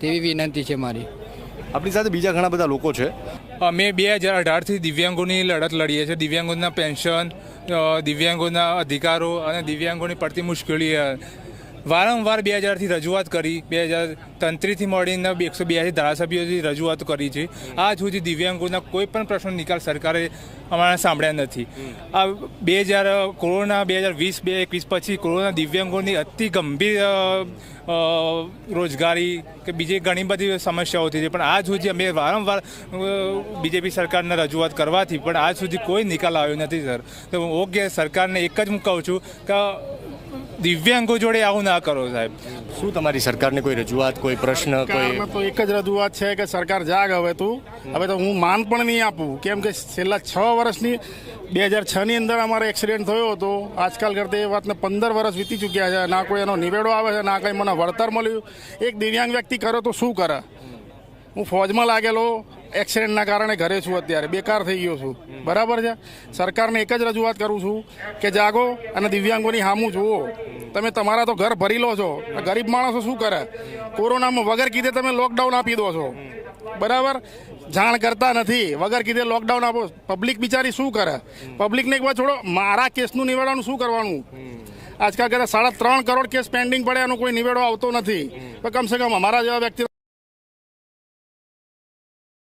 તેવી વિનંતી છે મારી. આપણી સાથે બીજા ઘણા બધા લોકો છે. અમે 2018થી દિવ્યાંગોની લડત લડીએ છીએ. દિવ્યાંગોના પેન્શન, દિવ્યાંગોના અધિકારો અને દિવ્યાંગોની પડતી મુશ્કેલીઓ વારંવાર 2000થી રજૂઆત કરી. 2023થી મળીને 182 ધારાસભ્યોથી રજૂઆત કરી છે. આજ સુધી દિવ્યાંગોના કોઈ પણ પ્રશ્નનો નિકાલ સરકારે અમારા સાંભળ્યા નથી. આ 2020-2021 પછી કોરોના દિવ્યાંગોની અતિ ગંભીર રોજગારી કે બીજી ઘણી બધી સમસ્યાઓ થઈ છે, પણ આજ સુધી અમે વારંવાર બીજેપી સરકારને રજૂઆત કરવાથી પણ આજ સુધી કોઈ નિકાલ આવ્યો નથી. સર, તો ઓકે, સરકારને એક જ હું કહું છું કે દિવ્યાંગો જોડે આવું ના કરો સાહેબ. શું તમારી સરકારને કોઈ રજૂઆત, કોઈ પ્રશ્ન? સરકારમાં તો એક જ રજૂઆત છે કે સરકાર જાગ હવે તો હું માન પણ નહીં આપું, કેમ કે છેલ્લા 6 વર્ષની 2006ની અંદર અમારો એક્સિડન્ટ થયો હતો. આજકાલ કરતાં એ વાતને 15 વર્ષ વીતી ચૂક્યા છે. ના કોઈ એનો નિવેડો આવે છે, ના કંઈ મને વળતર મળ્યું. એક દિવ્યાંગ વ્યક્તિ કરે તો શું કરે? હું ફોજમાં લાગેલો, એક્સિડન્ટના કારણે ઘરે છું, અત્યારે બેકાર થઈ ગયો છું. બરાબર છે. સરકારને એક જ રજૂઆત કરું છું કે જાગો અને દિવ્યાંગોની સામું જુઓ. તમે તમારા તો ઘર ભરી લો છો, ગરીબ માણસો શું કરે? કોરોનામાં વગર કીધે તમે લોકડાઉન આપી દો છો. બરાબર, જાણ કરતા નથી, વગર કીધે લોકડાઉન આપો. પબ્લિક બિચારી શું કરે? પબ્લિકને એક વાર છોડો, મારા કેસનું નિવેડવાનું શું કરવાનું? આજકાલ કરતાં 3.5 કરોડ કેસ પેન્ડિંગ પડે, એનો કોઈ નિવેડો આવતો નથી. તો કમસે કમ અમારા જેવા વ્યક્તિ